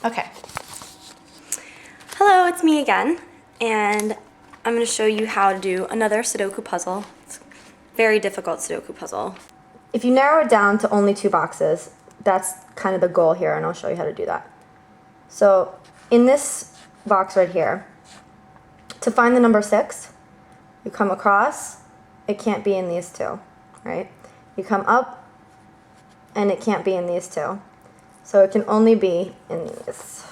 Okay. Hello, it's me again, and I'm going to show you how to do another Sudoku puzzle. It's a very difficult Sudoku puzzle. If you narrow it down to only 2 boxes, that's kind of the goal here, and I'll show you how to do that. So in this box right here, to find the number 6, you come across, it can't be in these 2, right? You come up, and it can't be in these 2. So it can only be in these.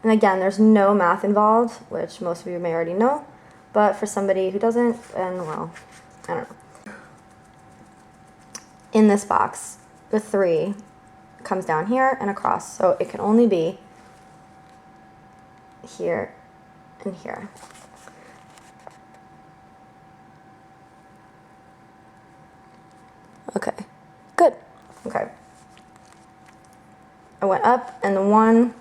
And again, there's no math involved, which most of you may already know, but for somebody who doesn't, then, well, I don't know. In this box, the 3 comes down here and across, so it can only be here and here. Okay, good. Okay. I went up, and the 1,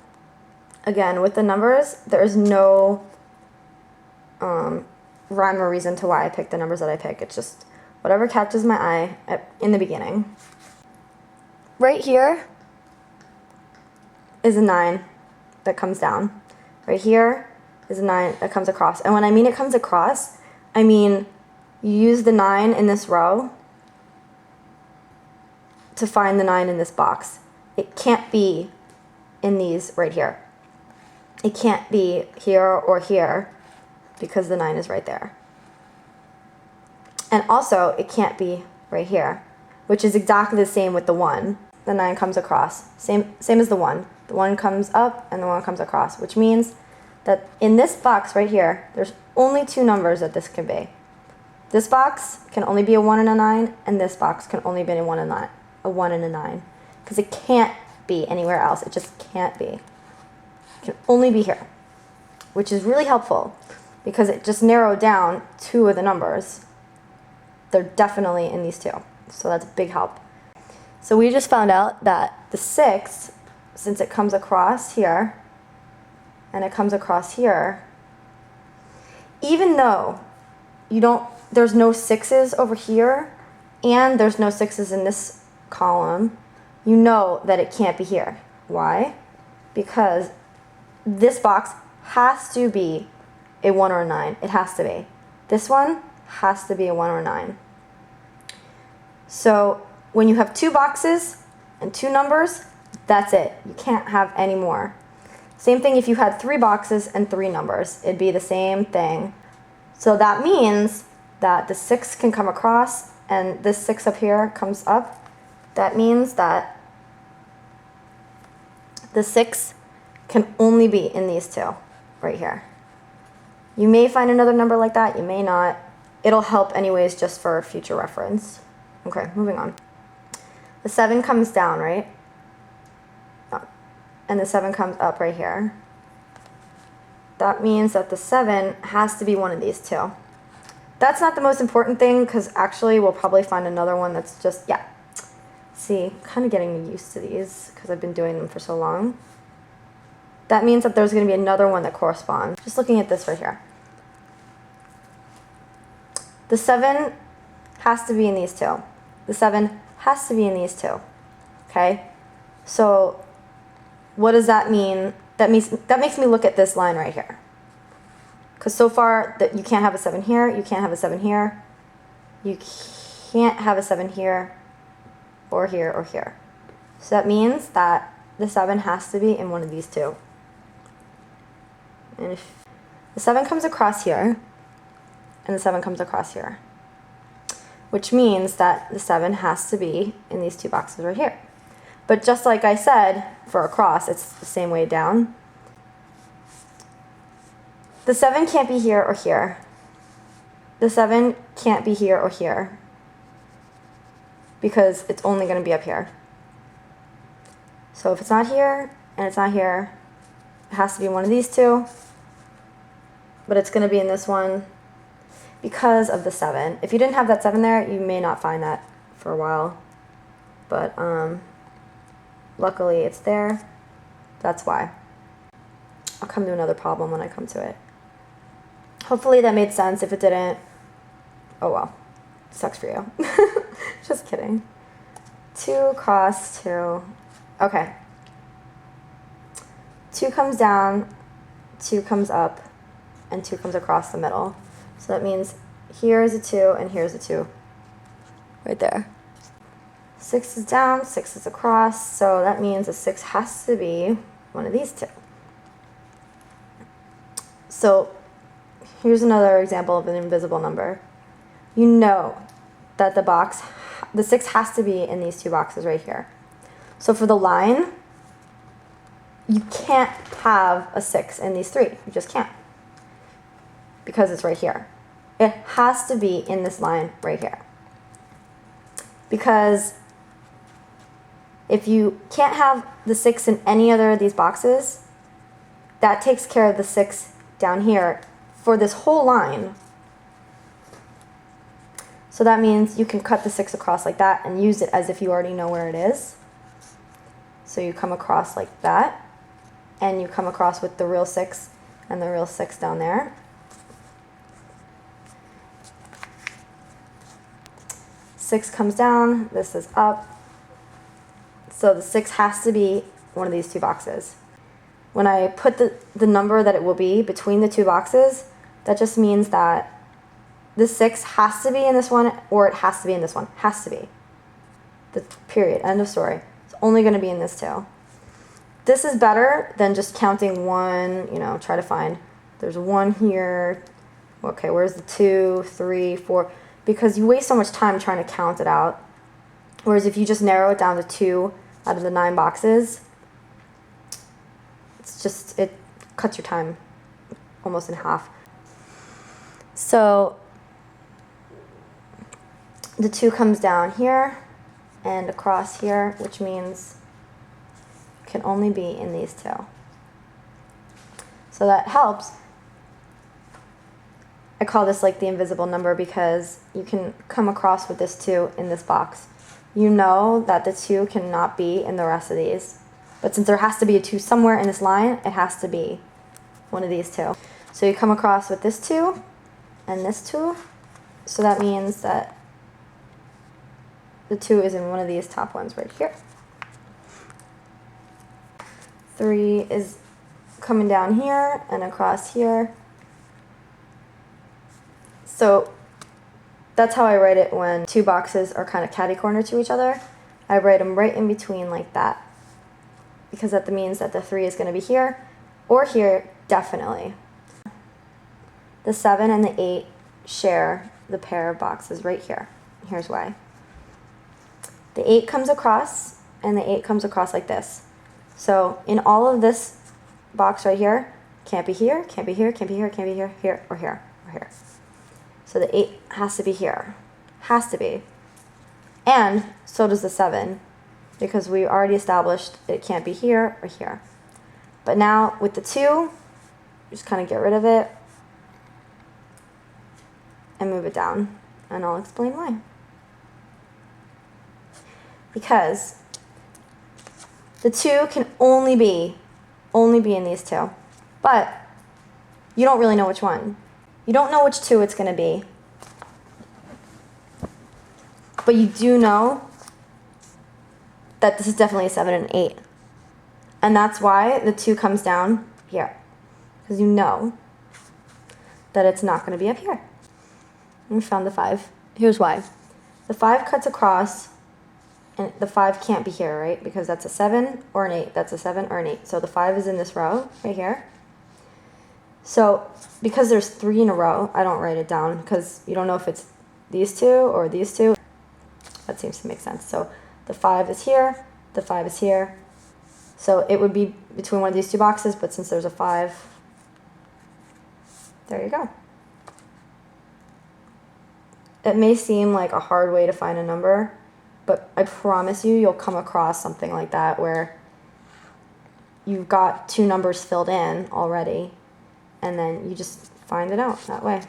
again, with the numbers, there is no rhyme or reason to why I picked the numbers that I pick. It's just whatever catches my eye in the beginning. Right here is a 9 that comes down. Right here is a 9 that comes across. And when I mean it comes across, I mean you use the 9 in this row to find the 9 in this box. It can't be in these right here. It can't be here or here because the 9 is right there. And also, it can't be right here, which is exactly the same with the 1. The 9 comes across, same as the 1. The 1 comes up and the 1 comes across, which means that in this box right here, there's only 2 numbers that this can be. This box can only be a 1 and a 9, and this box can only be a 1 and a 9, because it can't be anywhere else. It just can't be. It can only be here, which is really helpful because it just narrowed down 2 of the numbers. They're definitely in these 2, so that's a big help. So we just found out that the 6, since it comes across here and it comes across here, even though there's no 6s over here and there's no 6s in this column, you know that it can't be here. Why? Because this box has to be a 1 or a 9. It has to be. This one has to be a 1 or a 9. So when you have 2 boxes and 2 numbers, that's it. You can't have any more. Same thing if you had 3 boxes and 3 numbers. It'd be the same thing. So that means that the 6 can come across and this 6 up here comes up. That means that the 6 can only be in these 2 right here. You may find another number like that, you may not. It'll help anyways just for future reference. Okay, moving on. The 7 comes down, right? And the 7 comes up right here. That means that the 7 has to be one of these 2. That's not the most important thing, because actually we'll probably find another one that's just, yeah. See, kind of getting used to these because I've been doing them for so long. That means that there's going to be another one that corresponds. Just looking at this right here. The 7 has to be in these 2. The 7 has to be in these 2. Okay? So what does that mean? That makes me look at this line right here. Because so far that you can't have a 7 here, you can't have a 7 here, you can't have a 7 here, or here, or here. So that means that the 7 has to be in one of these 2. And if the 7 comes across here, and the 7 comes across here, which means that the 7 has to be in these 2 boxes right here. But just like I said, for across, it's the same way down. The 7 can't be here or here. The 7 can't be here or here, because it's only going to be up here. So if it's not here, and it's not here, it has to be one of these 2, but it's going to be in this one because of the 7. If you didn't have that 7 there, you may not find that for a while, but luckily it's there. That's why. I'll come to another problem when I come to it. Hopefully that made sense. If it didn't, oh well. Sucks for you. Just kidding. 2 cross 2. Okay. 2 comes down, 2 comes up, and 2 comes across the middle. So that means here is a 2 and here's a 2. Right there. 6 is down, 6 is across, so that means a 6 has to be one of these two. So here's another example of an invisible number. You know that the 6 has to be in these two boxes right here. So for the line, you can't have a 6 in these 3. You just can't. Because it's right here. It has to be in this line right here. Because if you can't have the 6 in any other of these boxes, that takes care of the 6 down here for this whole line. So that means you can cut the 6 across like that and use it as if you already know where it is. So you come across like that, and you come across with the real 6 and the real 6 down there. 6 comes down, this is up. So the 6 has to be one of these two boxes. When I put the number that it will be between the two boxes, that just means that the 6 has to be in this one or it has to be in this one. Has to be. The period. End of story. It's only going to be in this two. This is better than just counting one, try to find. There's 1 here. Okay, where's the 2, 3, 4? Because you waste so much time trying to count it out. Whereas if you just narrow it down to 2 out of the 9 boxes, it cuts your time almost in half. So the 2 comes down here and across here, which means it can only be in these two. So that helps. I call this like the invisible number because you can come across with this 2 in this box. You know that the 2 cannot be in the rest of these. But since there has to be a 2 somewhere in this line, it has to be one of these two. So you come across with this 2 and this 2. So that means that the 2 is in one of these top ones right here. 3 is coming down here and across here. So that's how I write it when 2 boxes are kind of catty-corner to each other. I write them right in between like that. Because that means that the 3 is going to be here or here, definitely. The 7 and the 8 share the pair of boxes right here. Here's why. The 8 comes across and the 8 comes across like this. So in all of this box right here, can't be here, can't be here, can't be here, can't be here, here, or here, or here. So the 8 has to be here. Has to be. And so does the 7. Because we already established it can't be here or here. But now with the 2, just kind of get rid of it and move it down. And I'll explain why. Because the 2 can only be in these two. But you don't really know which one. You don't know which 2 it's going to be. But you do know that this is definitely a 7 and an 8. And that's why the 2 comes down here. Because you know that it's not going to be up here. And we found the 5. Here's why. The 5 cuts across, and the 5 can't be here, right? Because that's a 7 or an 8. That's a 7 or an 8. So the 5 is in this row right here. So because there's 3 in a row, I don't write it down because you don't know if it's these 2 or these 2. That seems to make sense. So the 5 is here, the 5 is here. So it would be between one of these two boxes, but since there's a 5, there you go. It may seem like a hard way to find a number, but I promise you, you'll come across something like that where you've got 2 numbers filled in already, and then you just find it out that way.